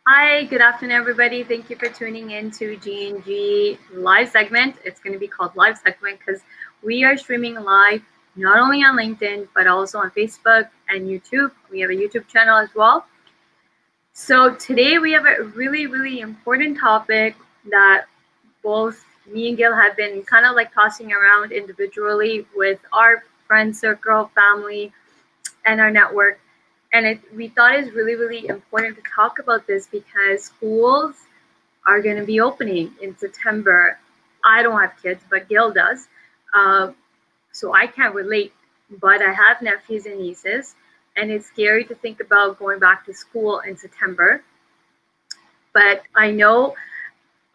Hi, good afternoon, everybody. Thank you for tuning in to G&G Live Segment. It's going to be called Live Segment because we are streaming live not only on LinkedIn, but also on Facebook and YouTube. We have a YouTube channel as well. So today we have a really, really important topic that both me and Gil have been kind of like tossing around individually with our friend circle, family, and our network. And we thought it's really, really important to talk about this because schools are going to be opening in September. I don't have kids, but Gil does. Uh, so I can't relate, but I have nephews and nieces, and it's scary to think about going back to school in September. But I know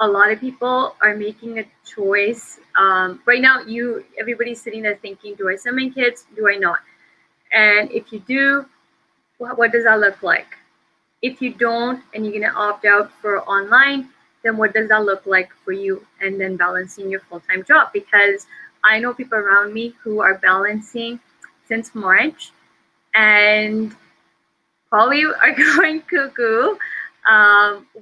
a lot of people are making a choice. Right now, everybody's sitting there thinking, do I send my kids? Do I not? And if you do, what does that look like? If you don't and you're going to opt out for online, then what does that look like for you? And then balancing your full-time job, because I know people around me who are balancing since March and probably are going cuckoo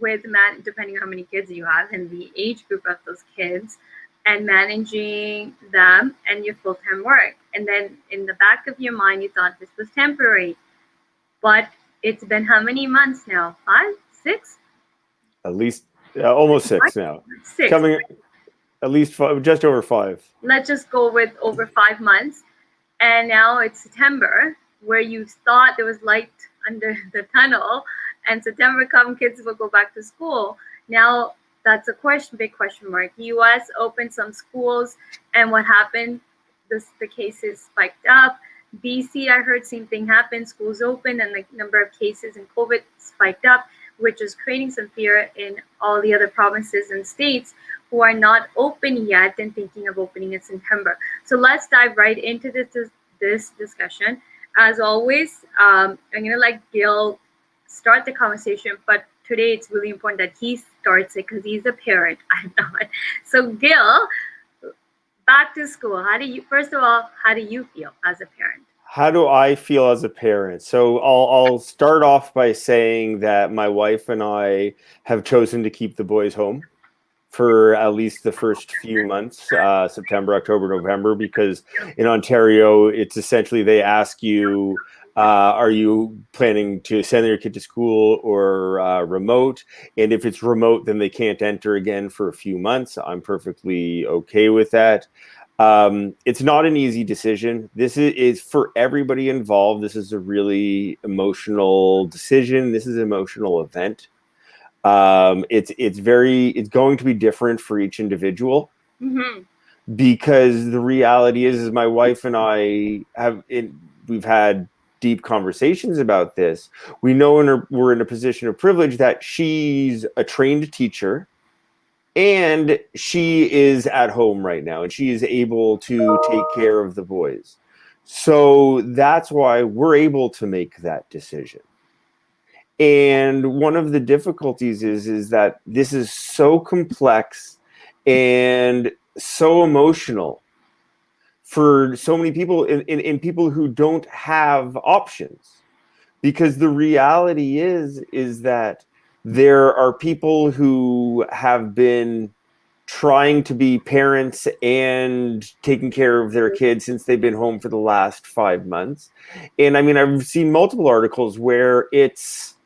with depending on how many kids you have and the age group of those kids, and managing them and your full-time work. And then in the back of your mind, you thought this was temporary, but it's been how many months now? 5, 6? At least almost 6 now. 6. Coming at least 5, just over 5. Let's just go with over 5 months. And now it's September, where you thought there was light under the tunnel, and September come, kids will go back to school. Now that's a big question mark. US opened some schools, and what happened? The cases spiked up. BC, I heard same thing happened. Schools open and the number of cases in COVID spiked up, which is creating some fear in all the other provinces and states who are not open yet and thinking of opening in September. So let's dive right into this discussion. As always, I'm going to let Gil start the conversation, but today it's really important that he starts it because he's a parent. I'm not. So Gil, back to school. First of all, how do you feel as a parent? How do I feel as a parent? So I'll start off by saying that my wife and I have chosen to keep the boys home for at least the first few months, September, October, November, because in Ontario, it's essentially they ask you, are you planning to send your kid to school or remote? And if it's remote, then they can't enter again for a few months. I'm perfectly okay with that. It's not an easy decision. This is for everybody involved. This is a really emotional decision. This is an emotional event. It's going to be different for each individual. Mm-hmm. Because the reality is my wife and I we've had deep conversations about this. We know we're in a position of privilege that she's a trained teacher and she is at home right now and she is able to take care of the boys. So that's why we're able to make that decision. And one of the difficulties is that this is so complex and so emotional for so many people in people who don't have options. Because the reality is that there are people who have been trying to be parents and taking care of their kids since they've been home for the last 5 months. And I mean, I've seen multiple articles where it's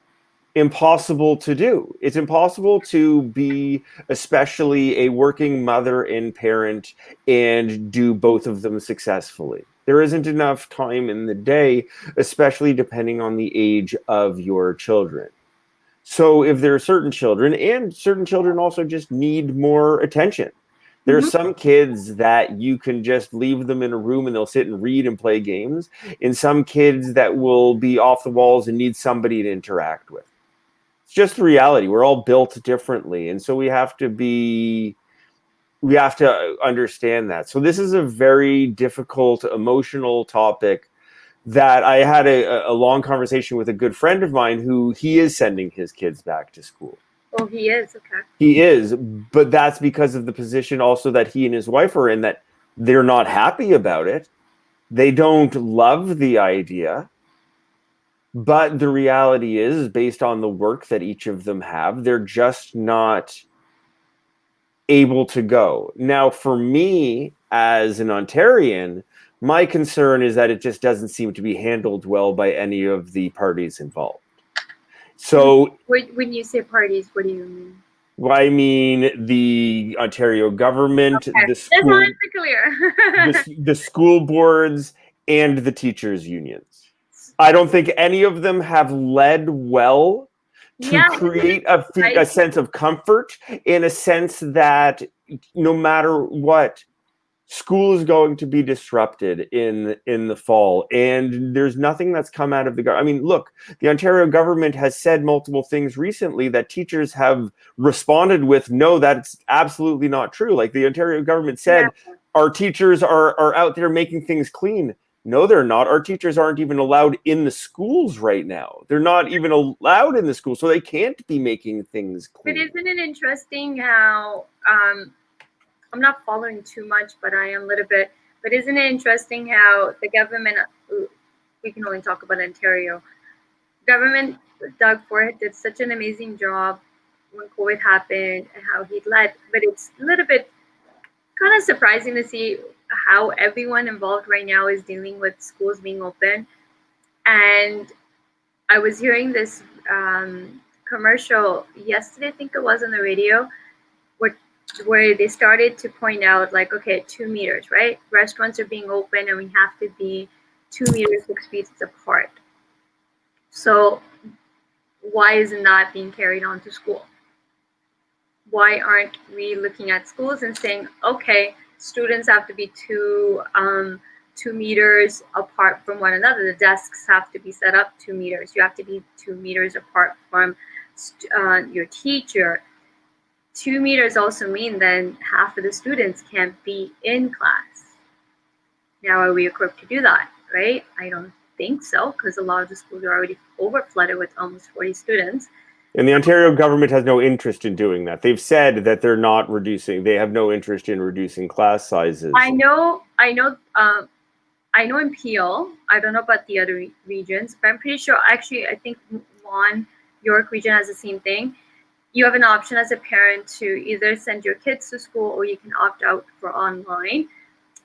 impossible to do. It's impossible to be especially a working mother and parent and do both of them successfully. There isn't enough time in the day, especially depending on the age of your children. So if there are certain children, and certain children also just need more attention. There are some kids that you can just leave them in a room and they'll sit and read and play games, and some kids that will be off the walls and need somebody to interact with. It's just the reality. We're all built differently. And so we have to understand that. So this is a very difficult, emotional topic that I had a long conversation with a good friend of mine who he is sending his kids back to school. Oh, he is? Okay. He is, but that's because of the position also that he and his wife are in, that they're not happy about it. They don't love the idea. But the reality is, based on the work that each of them have, they're just not able to go. Now, for me, as an Ontarian, my concern is that it just doesn't seem to be handled well by any of the parties involved. So, when you say parties, what do you mean? I mean the Ontario government, Okay. the Just wanted school, to clear. the school boards, and the teachers' unions. I don't think any of them have led well to Yeah, create right. a sense of comfort, in a sense that no matter what, school is going to be disrupted in the fall, and there's nothing that's come out of the government. I mean, look, the Ontario government has said multiple things recently that teachers have responded with, no, that's absolutely not true. Like the Ontario government Yeah. said, our teachers are out there making things clean. No, they're not. Our teachers aren't even allowed in the schools right now. They're not even allowed in the schools, so they can't be making things But clean. isn't it interesting how I'm not following too much, but I am a little bit. But isn't it interesting how the government, we can only talk about Ontario, government, Doug Ford did such an amazing job when COVID happened and how he led. But it's a little bit kind of surprising to see how everyone involved right now is dealing with schools being open. And I was hearing this commercial yesterday, I think it was on the radio, where, where they started to point out, like, okay, 2 meters, right? Restaurants are being open and we have to be 2 meters, 6 feet apart. So why isn't that being carried on to school? Why aren't we looking at schools and saying, okay, students have to be 2 meters apart from one another. The desks have to be set up 2 meters. You have to be 2 meters apart from your teacher. 2 meters also mean then half of the students can't be in class. Now, are we equipped to do that, right? I don't think so, because a lot of the schools are already over flooded with almost 40 students. And the Ontario government has no interest in doing that. They've said that they're not reducing. They have no interest in reducing class sizes. I know in Peel, I don't know about the other regions, but I'm pretty sure, actually, I think York region has the same thing. You have an option as a parent to either send your kids to school or you can opt out for online.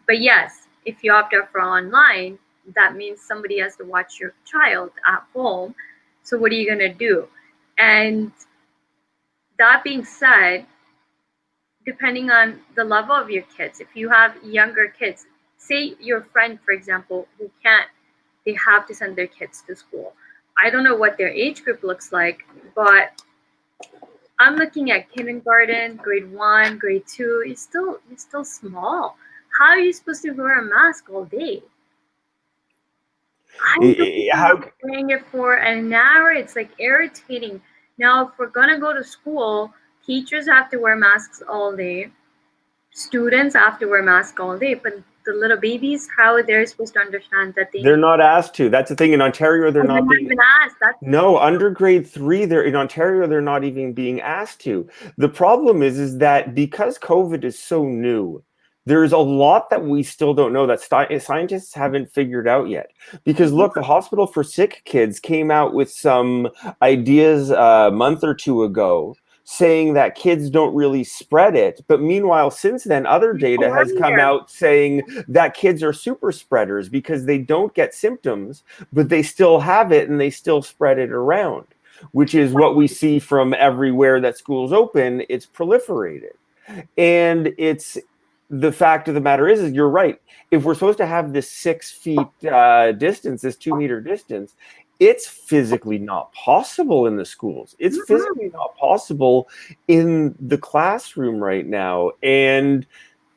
But yes, if you opt out for online, that means somebody has to watch your child at home. So what are you going to do? And that being said, depending on the level of your kids, if you have younger kids, say your friend, for example, who can't, they have to send their kids to school. I don't know what their age group looks like, but I'm looking at kindergarten, grade 1, grade 2. You're still small. How are you supposed to wear a mask all day? I'm wearing it for an hour. It's like irritating. Now, if we're gonna go to school, teachers have to wear masks all day. Students have to wear masks all day, but the little babies, how are they supposed to understand that they're not asked to? That's the thing. In Ontario, they're not being even asked. No, under grade 3, they're in Ontario, they're not even being asked to. The problem is that because COVID is so new, there's a lot that we still don't know that scientists haven't figured out yet. Because look, the Hospital for Sick Kids came out with some ideas a month or two ago, saying that kids don't really spread it. But meanwhile, since then, other data has come out saying that kids are super spreaders because they don't get symptoms, but they still have it and they still spread it around, which is what we see from everywhere that schools open. It's proliferated. And it's the fact of the matter is you're right. If we're supposed to have this 6 feet distance, this 2 meter distance, it's physically not possible in the schools. It's physically not possible in the classroom right now. And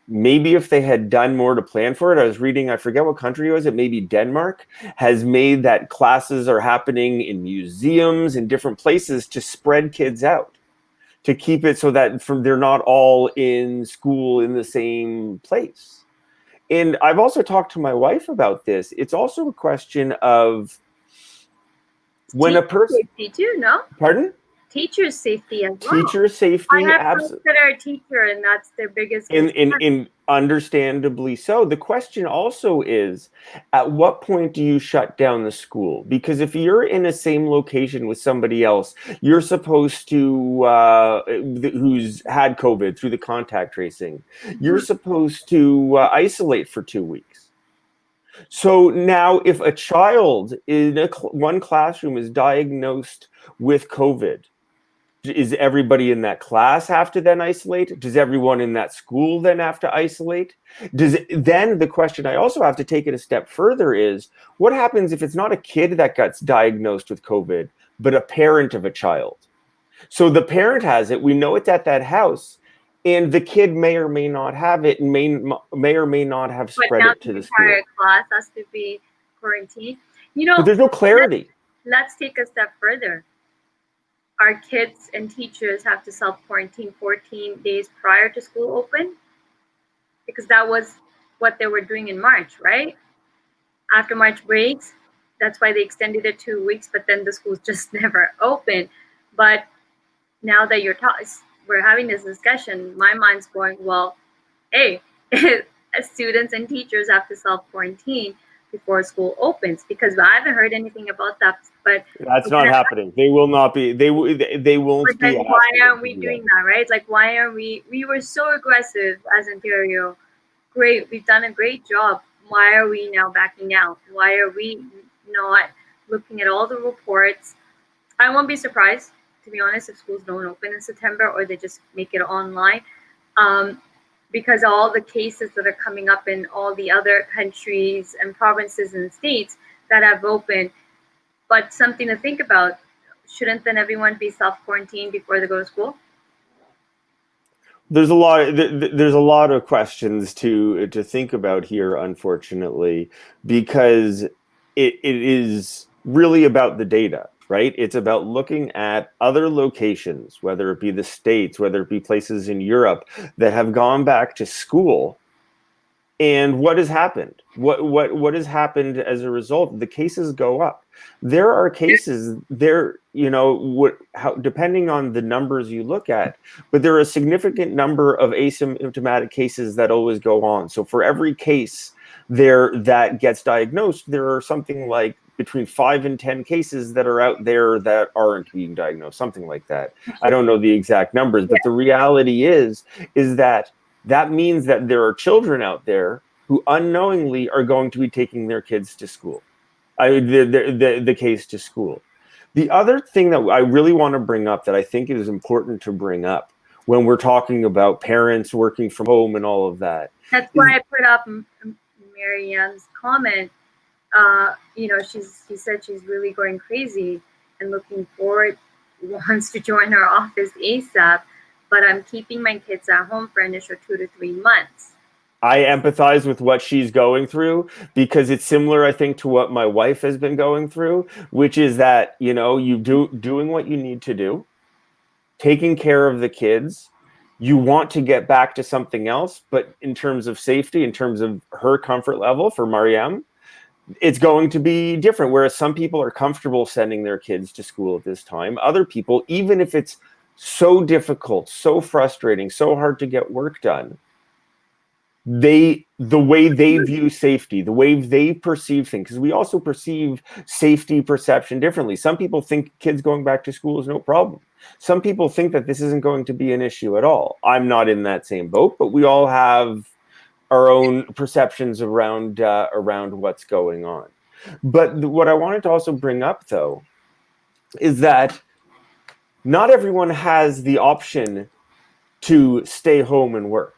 maybe if they had done more to plan for it, I was reading, I forget what country it was, it maybe Denmark, has made that classes are happening in museums and different places to spread kids out, to keep it so that they're not all in school in the same place. And I've also talked to my wife about this. It's also a question of when a person, safety too, no? Pardon? Teacher safety as well. Teacher safety, I have friends that are a teacher, and that's their biggest concern. Understandably so. The question also is, at what point do you shut down the school? Because if you're in the same location with somebody else, you're supposed to, who's had COVID through the contact tracing, you're supposed to isolate for 2 weeks. So now if a child in one classroom is diagnosed with COVID, is everybody in that class have to then isolate? Does everyone in that school then have to isolate? Then the question I also have to take it a step further is, what happens if it's not a kid that gets diagnosed with COVID, but a parent of a child? So the parent has it, we know it's at that house, and the kid may or may not have it, and may or may not have But spread now it to the the school. entire class has to be quarantined. But there's no clarity. Let's take a step further. Our kids and teachers have to self-quarantine 14 days prior to school open, because that was what they were doing in March, right? After March breaks, that's why they extended it 2 weeks, but then the schools just never opened. But now that we're having this discussion, my mind's going, well, hey, students and teachers have to self-quarantine before school opens, because I haven't heard anything about that. But that's not happening. They will not be. They won't be. But why aren't we doing that, right? It's like, why are we? We were so aggressive as Ontario. Great, we've done a great job. Why are we now backing out? Why are we not looking at all the reports? I won't be surprised, to be honest, if schools don't open in September or they just make it online. Because all the cases that are coming up in all the other countries and provinces and states that have opened. But something to think about, shouldn't then everyone be self-quarantined before they go to school? There's a lot of questions to think about here, unfortunately, because it is really about the data, right? It's about looking at other locations, whether it be the States, whether it be places in Europe that have gone back to school, and what has happened. What has happened as a result? The cases go up. There are cases there, depending on the numbers you look at, but there are a significant number of asymptomatic cases that always go on. So for every case there that gets diagnosed, there are something like between 5 and 10 cases that are out there that aren't being diagnosed, something like that. I don't know the exact numbers, but the reality is that means that there are children out there who unknowingly are going to be taking their kids to school. The case to school. The other thing that I really want to bring up that I think is important to bring up when we're talking about parents working from home and all of that. That's why I put up Marianne's comment. She said she's really going crazy and looking forward, wants to join our office ASAP, but I'm keeping my kids at home for initial 2 to 3 months. I empathize with what she's going through, because it's similar, I think, to what my wife has been going through, which is that, doing what you need to do, taking care of the kids. You want to get back to something else, but in terms of safety, in terms of her comfort level, for Mariam, it's going to be different. Whereas some people are comfortable sending their kids to school at this time. Other people, even if it's so difficult, so frustrating, so hard to get work done, the way they view safety, the way they perceive things, because we also perceive safety perception differently. Some people think kids going back to school is no problem. Some people think that this isn't going to be an issue at all. I'm not in that same boat, but we all have our own perceptions around what's going on. But what I wanted to also bring up, though, is that not everyone has the option to stay home and work.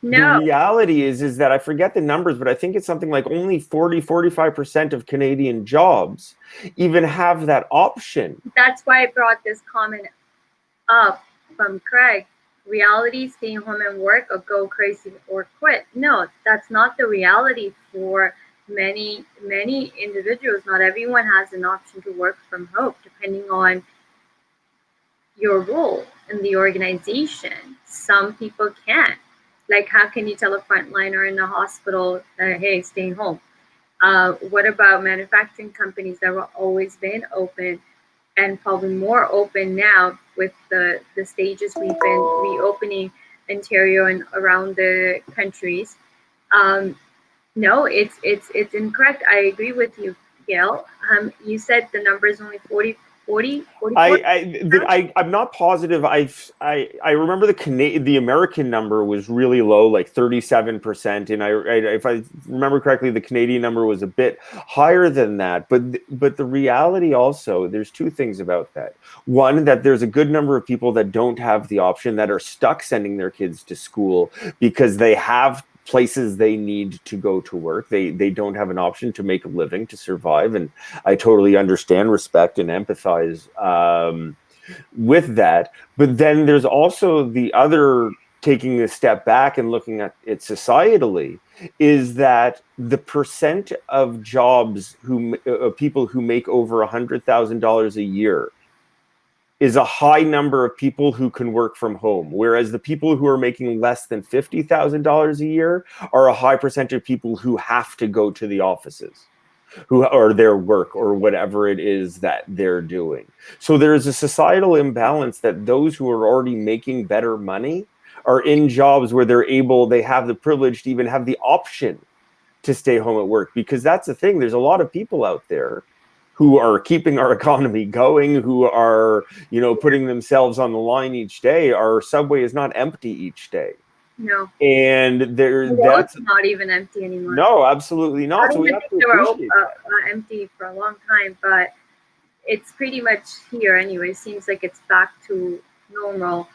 No. The reality is that I forget the numbers, but I think it's something like only 45% of Canadian jobs even have that option. That's why I brought this comment up from Craig. Reality, stay home and work, or go crazy or quit. No, that's not the reality for many individuals. Not everyone has an option to work from home, depending on your role in the organization. Some people can't. Like, how can you tell a frontliner in a hospital that, hey, stay home? What about manufacturing companies that have always been open and probably more open now with the stages we've been reopening Ontario and around the countries. Um, no, it's incorrect. I agree with you, Gail. You said the number is only 44. I'm not positive. I remember the American number was really low, like 37%, and if I remember correctly, the Canadian number was a bit higher than that. But the reality also, there's two things about that. One, that there's a good number of people that don't have the option, that are stuck sending their kids to school because they have places they need to go to work. They don't have an option to make a living, to survive, and I totally understand, respect, and empathize with that. But then there's also the other, taking a step back and looking at it societally, is that the percent of jobs people who make over $100,000 a year is a high number of people who can work from home, whereas the people who are making less than $50,000 a year are a high percentage of people who have to go to the offices, who or their work or whatever it is that they're doing. So there's a societal imbalance that those who are already making better money are in jobs where they have the privilege to even have the option to stay home at work. Because that's the thing, there's a lot of people out there who are keeping our economy going, who are, putting themselves on the line each day. Our subway is not empty each day. No. And The road's not even empty anymore. No, absolutely not. I so we have to think they were appreciate empty for a long time, but it's pretty much here anyway. It seems like it's back to normal.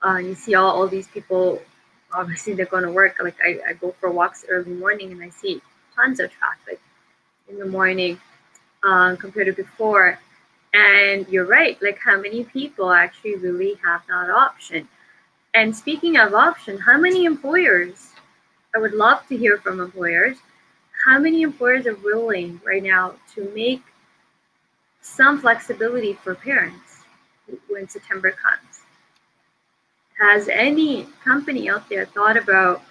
You see all these people, obviously they're going to work. Like I go for walks early morning and I see tons of traffic in the morning compared to before. And you're right, like how many people actually really have that option? And speaking of option, how many employers, I would love to hear from employers, how many employers are willing right now to make some flexibility for parents when September comes? Has any company out there thought about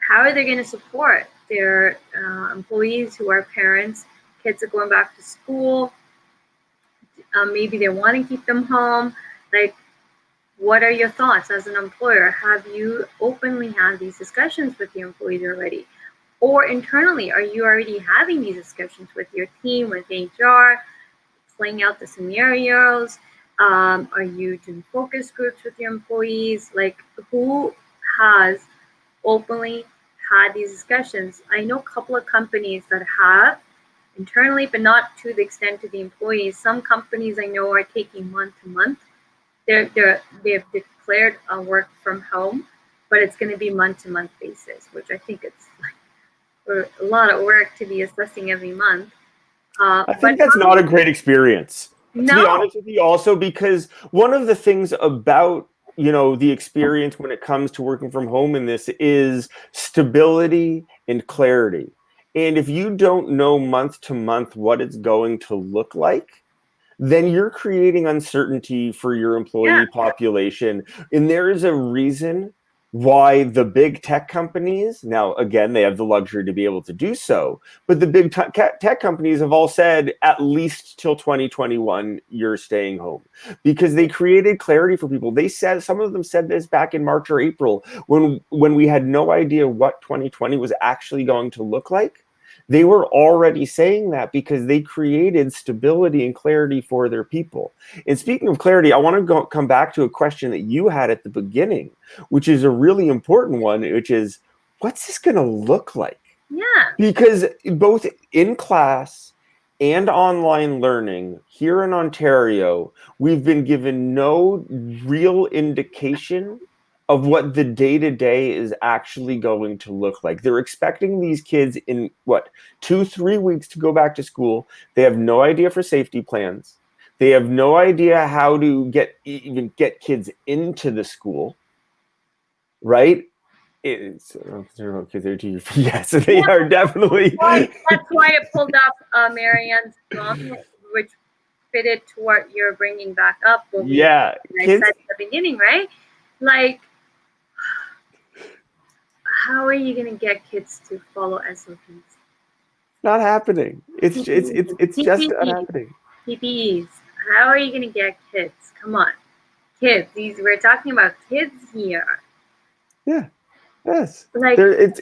how are they going to support their employees who are parents? Kids are going back to school. Maybe they want to keep them home. Like, what are your thoughts as an employer? Have you openly had these discussions with your employees already? Or internally, are you already having these discussions with your team, with HR, playing out the scenarios? Are you doing focus groups with your employees? Like, who has openly had these discussions? I know a couple of companies that have internally, but not to the extent to the employees. Some companies I know are taking month to month. They've declared a work from home, but it's going to be month to month basis, which I think it's like a lot of work to be assessing every month. I think that's not a great experience. No. To be honest with you, also because one of the things about the experience when it comes to working from home in this is stability and clarity. And if you don't know month to month what it's going to look like, then you're creating uncertainty for your employee population. And there is a reason why the big tech companies, now again, they have the luxury to be able to do so, but the big tech companies have all said at least till 2021, you're staying home, because they created clarity for people. They said, some of them said this back in March or April, when we had no idea what 2020 was actually going to look like. They were already saying that because they created stability and clarity for their people. And speaking of clarity, I want to come back to a question that you had at the beginning, which is a really important one, which is, what's this going to look like? Yeah. Because both in class and online learning here in Ontario, we've been given no real indication of what the day-to-day is actually going to look like. They're expecting these kids in 2-3 weeks to go back to school. They have no idea for safety plans. They have no idea how to even get kids into the school, right? Yes, they are definitely. That's why I pulled up Marianne's comment, which fitted to what you're bringing back up. I said at the beginning, right? Like, how are you going to get kids to follow SOPs? Not happening. It's just not happening. PPEs. How are you going to get kids? Come on, kids. We're talking about kids here. Yeah. Yes. Like, It's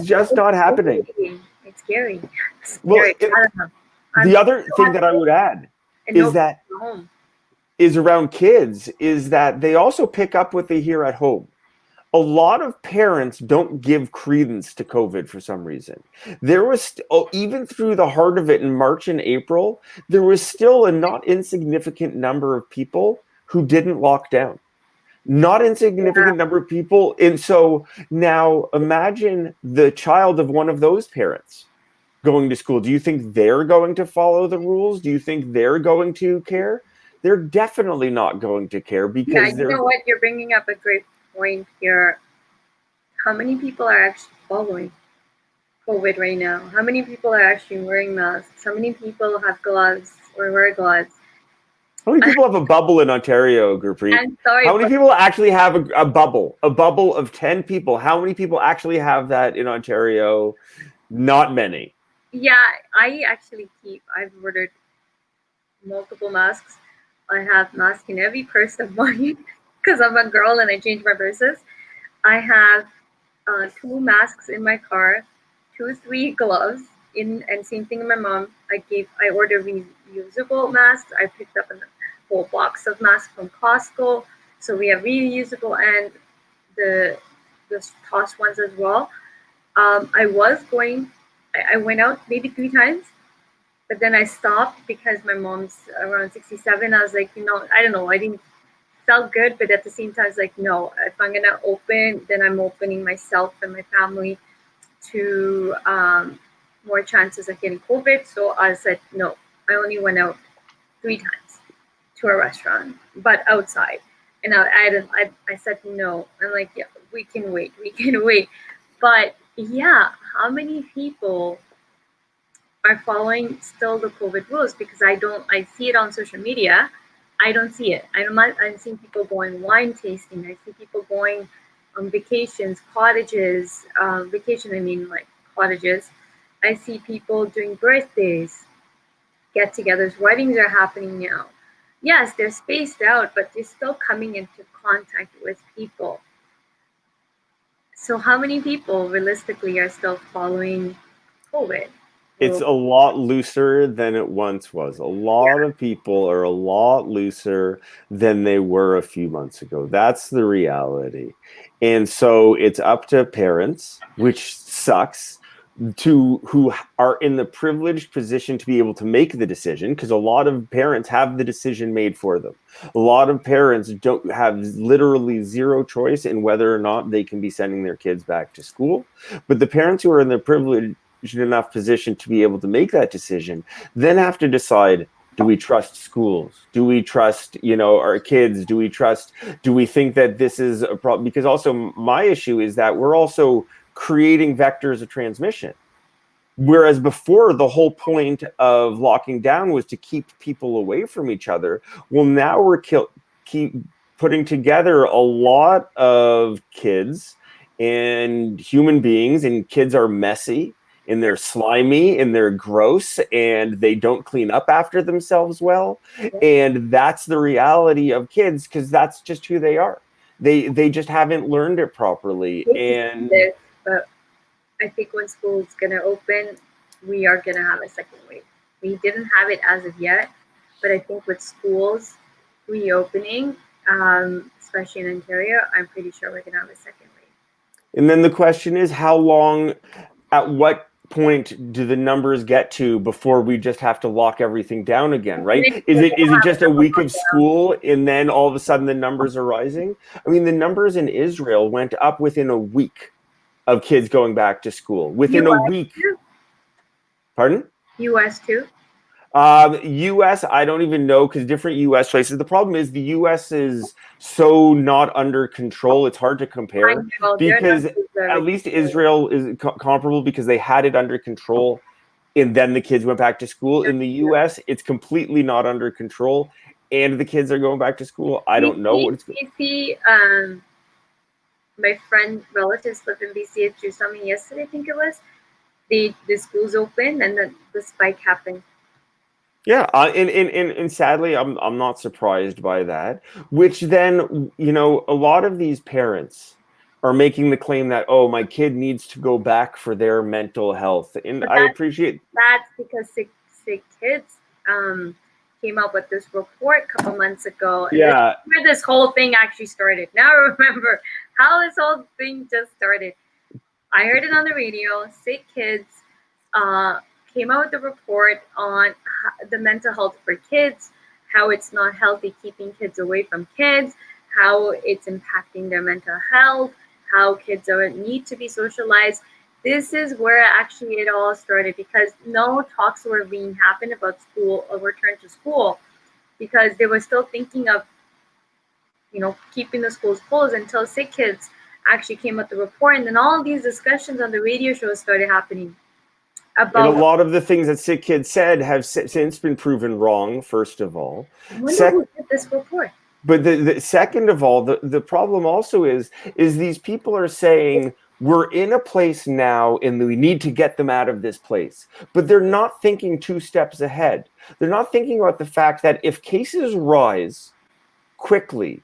just it's not happening. scary. It's scary. It's Well, scary. I don't know. the I'm other so thing that I happy would add and is nobody's that home. is around kids is that they also pick up what they hear at home. A lot of parents don't give credence to COVID for some reason. There was, even through the heart of it in March and April, there was still a not insignificant number of people who didn't lock down. Not Yeah, insignificant number of people. And so now imagine the child of one of those parents going to school. Do you think they're going to follow the rules? Do you think they're going to care? They're definitely not going to care yeah. because You they're know what? You're bringing up a great point here. How many people are actually following COVID right now? How many people are actually wearing masks? How many people have gloves or wear gloves? how many people have a bubble in Ontario, Gurpreet? I'm sorry, How many but people actually have a bubble? A bubble of 10 people. How many people actually have that in Ontario? Not many. yeah, I actually I've ordered multiple masks. I have masks in every purse of mine because I'm a girl and I change my purses. I have two masks in my car, two, three gloves in, and same thing in my mom. I ordered reusable masks. I picked up a whole box of masks from Costco. So we have reusable and the the toss ones as well. I was going, I went out maybe three times, but then I stopped because my mom's around 67. I was like, I don't know. I didn't felt good, but at the same time, it's like, no, if I'm gonna open, then I'm opening myself and my family to more chances of getting COVID. So I said, no, I only went out three times to a restaurant, but outside. And I said no. I'm like, yeah, we can wait, we can wait. But yeah, how many people are following still the COVID rules? Because I see it on social media. I don't see it. I'm seeing people going wine tasting. I see people going on vacations, cottages, vacation, I mean like cottages. I see people doing birthdays, get togethers, weddings are happening now. Yes, they're spaced out, but they're still coming into contact with people. So, how many people realistically are still following COVID? It's Well, a lot looser than it once was. A lot of people are a lot looser than they were a few months ago. That's the reality. And so it's up to parents, which sucks, to who are in the privileged position to be able to make the decision, because a lot of parents have the decision made for them. A lot of parents don't have literally zero choice in whether or not they can be sending their kids back to school. But the parents who are in the privileged enough position to be able to make that decision then have to decide, do we trust schools? Do we trust, our kids? Do we think that this is a problem? Because also my issue is that we're also creating vectors of transmission. Whereas before, the whole point of locking down was to keep people away from each other. Well, now we're keep putting together a lot of kids and human beings, and kids are messy and they're slimy and they're gross and they don't clean up after themselves well. And that's the reality of kids, because that's just who they are. They just haven't learned it properly. I hate to say And this, but I think when school is gonna open, we are gonna have a second wave. We didn't have it as of yet, but I think with schools reopening, especially in Ontario, I'm pretty sure we're gonna have a second wave. And then the question is, how long, at what point do the numbers get to before we just have to lock everything down again, right? Is it just a week of school and then all of a sudden the numbers are rising? I mean, the numbers in Israel went up within a week of kids going back to school. Within a US week. too. Pardon? US too. US, I don't even know, because different US places. The problem is the US is so not under control. It's hard to I compare, know their because numbers are at least ridiculous. Israel is comparable because they had it under control and then the kids went back to school. In the US, it's completely not under control and the kids are going back to school. I don't know what it's going. BC, my friend relatives live in BC. She told me yesterday, I think it was. The schools opened and the spike happened. Yeah, and sadly, I'm not surprised by that. Which then, a lot of these parents are making the claim that, oh, my kid needs to go back for their mental health. And But I appreciate that's because Sick Kids came up with this report a couple months ago. And this is where this whole thing actually started. Now I remember how this whole thing just started. I heard it on the radio. Sick Kids came out with a report on the mental health for kids, how it's not healthy keeping kids away from kids, how it's impacting their mental health, how kids need to be socialized. This is where actually it all started, because no talks were being happened about school or return to school, because they were still thinking of, keeping the schools closed until Sick Kids actually came with the report. And then all of these discussions on the radio shows started happening. And a lot of the things that Sick Kids said have since been proven wrong, first of all. I wonder who did this report. But the second of all, the problem also is these people are saying, we're in a place now and we need to get them out of this place. But they're not thinking 2 steps ahead. They're not thinking about the fact that if cases rise quickly,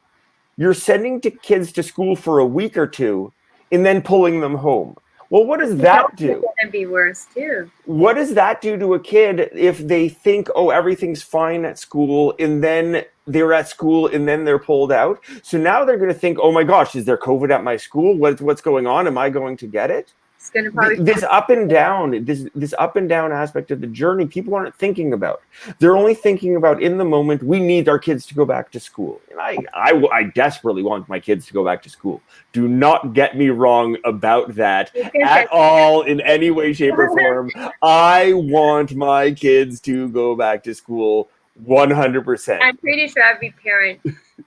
you're sending kids to school for a week or 2 and then pulling them home. Well, what does that do? It's going to be worse too. What does that do to a kid if they think, oh, everything's fine at school, and then they're at school and then they're pulled out? So now they're going to think, oh my gosh, is there COVID at my school? What's going on? Am I going to get it? It's going to probably this up and down, this up and down aspect of the journey, people aren't thinking about. They're only thinking about in the moment. We need our kids to go back to school, and I desperately want my kids to go back to school. Do not get me wrong about that at all, in any way, shape, or form. I want my kids to go back to school 100%. I'm pretty sure every parent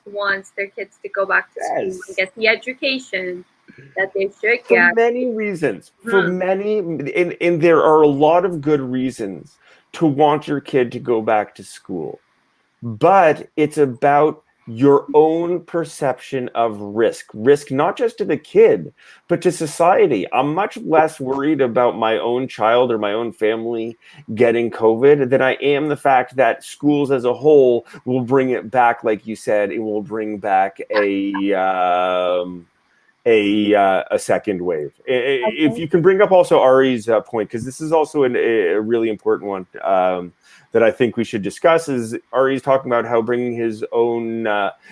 wants their kids to go back to school and get the education that they should get. For many reasons. For many, and there are a lot of good reasons to want your kid to go back to school. But it's about your own perception of risk not just to the kid, but to society. I'm much less worried about my own child or my own family getting COVID than I am the fact that schools as a whole will bring it back, like you said, it will bring back a second wave. If you can bring up also Ari's point, because this is also a really important one that I think we should discuss, is Ari's talking about how bringing his own,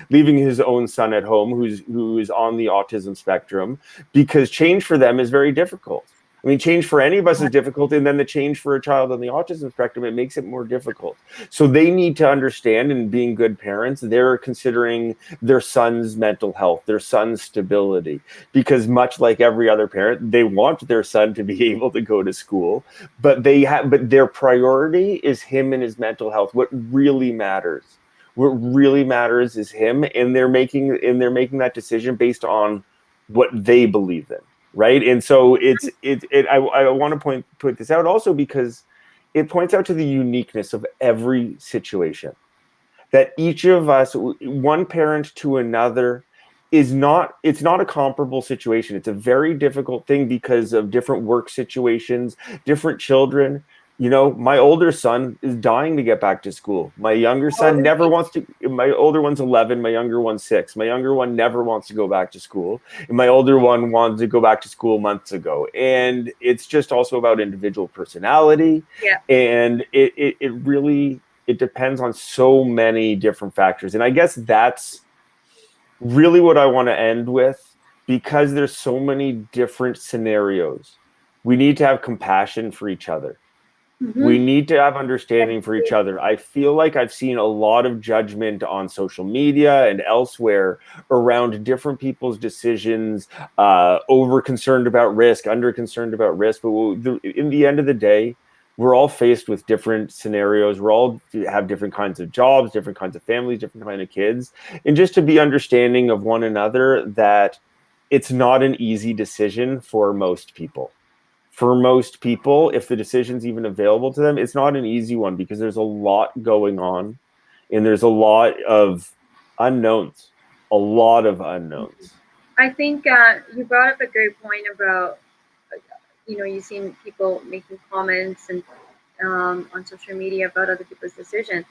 leaving his own son at home, who is on the autism spectrum, because change for them is very difficult. I mean, change for any of us is difficult, and then the change for a child on the autism spectrum, it makes it more difficult. So they need to understand, and being good parents, they're considering their son's mental health, their son's stability, because much like every other parent, they want their son to be able to go to school, but their priority is him and his mental health. What really matters is him, and they're making that decision based on what they believe in. Right. And so I want to put this out also because it points out to the uniqueness of every situation, that each of us, one parent to another, it's not a comparable situation. It's a very difficult thing because of different work situations, different children. You know, my older son is dying to get back to school. My younger son never wants to. My older one's 11. My younger one's 6. My younger one never wants to go back to school. And my older one wanted to go back to school months ago. And it's just also about individual personality. Yeah. And it really depends on so many different factors. And I guess that's really what I want to end with, because there's so many different scenarios. We need to have compassion for each other. Mm-hmm. We need to have understanding for each other. I feel like I've seen a lot of judgment on social media and elsewhere around different people's decisions, over concerned about risk, under concerned about risk. But in the end of the day, we're all faced with different scenarios. We're all have different kinds of jobs, different kinds of families, different kind of kids. And just to be understanding of one another, that it's not an easy decision for most people. For most people, if the decision's even available to them, it's not an easy one, because there's a lot going on and there's a lot of unknowns, I think you brought up a great point about, you've seen people making comments and on social media about other people's decisions.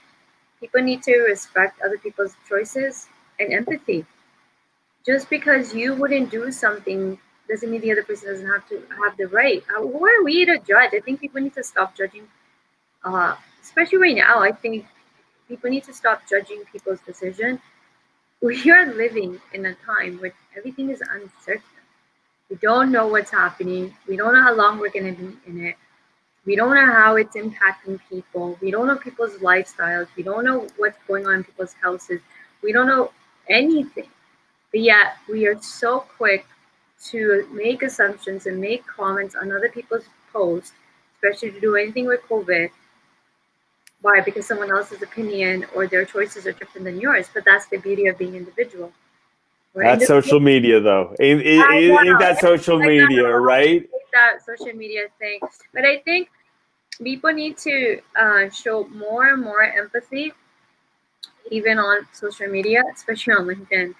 People need to respect other people's choices and empathy. just because you wouldn't do something doesn't mean the other person doesn't have to have the right. Who are we to judge? I think people need to stop judging, especially right now. I think people need to stop judging people's decision. We are living in a time where everything is uncertain. We don't know what's happening. We don't know how long we're going to be in it. We don't know how it's impacting people. We don't know people's lifestyles. We don't know what's going on in people's houses. We don't know anything. But yet we are so quick to make assumptions and make comments on other people's posts, especially to do anything with COVID. Why? Because someone else's opinion or their choices are different than yours. But that's the beauty of being individual. That's social media, though. Ain't that social media, right? That social media thing. But I think people need to show more and more empathy, even on social media, especially on LinkedIn.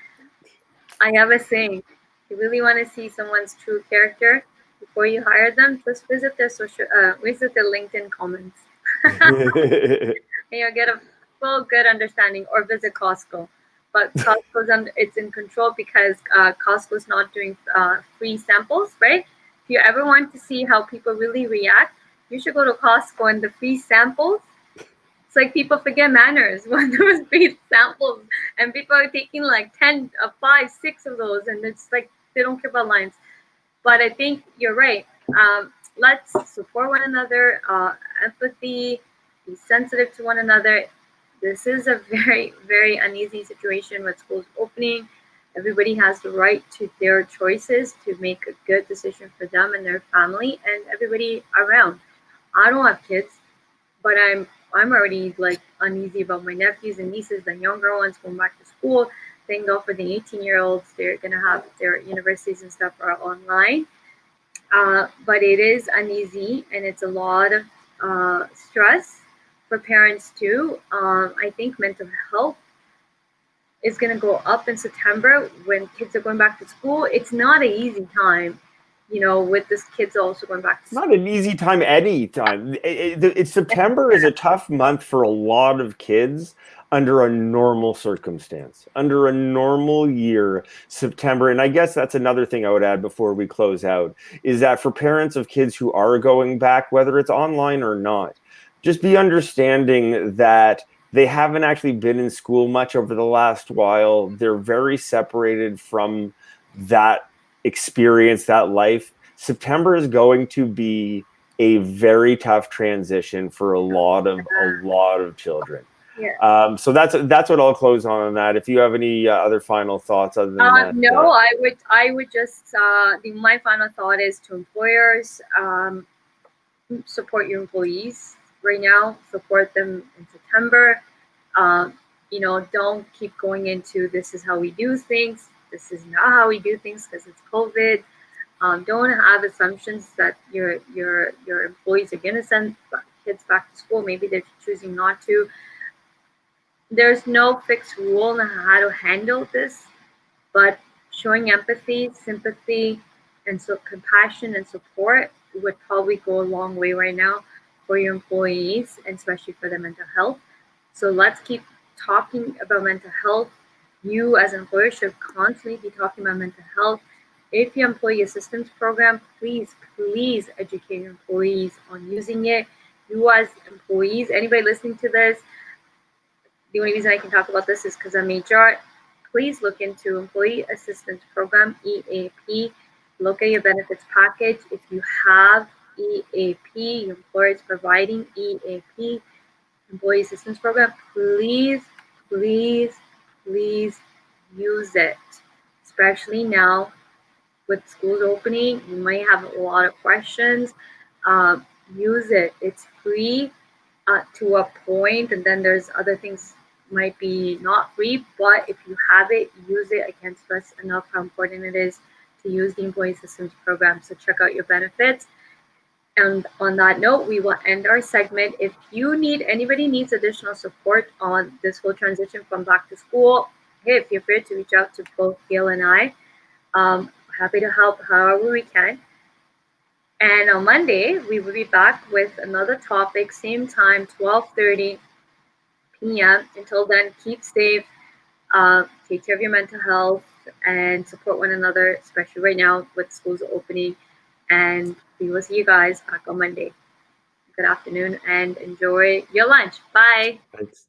I have a saying: if you really want to see someone's true character before you hire them, just visit visit their LinkedIn comments, and you'll get a full good understanding. Or visit Costco. But Costco's it's in control because Costco's not doing free samples, right? If you ever want to see how people really react, you should go to Costco and the free samples. It's like people forget manners when there was free samples and people are taking like 10, 5, 6 of those, and it's like they don't care about lines. But I think you're right. Let's support one another, empathy, be sensitive to one another. This is a very, very uneasy situation with schools opening. Everybody has the right to their choices to make a good decision for them and their family and everybody around. I don't have kids, but I'm already like uneasy about my nephews and nieces, the younger ones going back to school. Thank God for the 18-year-olds. They're gonna have their universities and stuff are online. But it is uneasy and it's a lot of stress for parents too. I think mental health is going to go up in September when kids are going back to school. It's not an easy time, with this kids also going back to school. Not an easy time any time. September is a tough month for a lot of kids under a normal circumstance, under a normal year, September. And I guess that's another thing I would add before we close out, is that for parents of kids who are going back, whether it's online or not, just be understanding that they haven't actually been in school much over the last while. They're very separated from that experience, that life. September is going to be a very tough transition for a lot of children. Yeah. So that's what I'll close on that. If you have any other final thoughts other than that. No, I would just my final thought is to employers, support your employees right now, support them in September. Don't keep going into this is how we do things. This is not how we do things because it's COVID. Don't have assumptions that your employees are gonna send kids back to school. Maybe they're choosing not to. There's no fixed rule on how to handle this, but showing empathy, sympathy, and so compassion and support would probably go a long way right now for your employees, and especially for their mental health. So let's keep talking about mental health. You as an employer should constantly be talking about mental health. If you employee assistance program, please educate your employees on using it. You as employees, anybody listening to this, the only reason I can talk about this is because I'm HR. Please look into Employee Assistance Program, EAP. Look at your benefits package. If you have EAP, your employer is providing EAP, Employee Assistance Program, please use it. Especially now with schools opening, you might have a lot of questions. Use it. It's free to a point, and then there's other things might be not free, but if you have it, use it. I can't stress enough how important it is to use the Employee Assistance Program. So check out your benefits. And on that note, we will end our segment. If anybody needs additional support on this whole transition from back to school, hey, feel free to reach out to both Gail and I. Happy to help however we can. And on Monday, we will be back with another topic, same time, 12:30 p.m. Until then, keep safe, take care of your mental health, and support one another, especially right now with schools opening. And we will see you guys back on Monday. Good afternoon and enjoy your lunch. Bye. Thanks.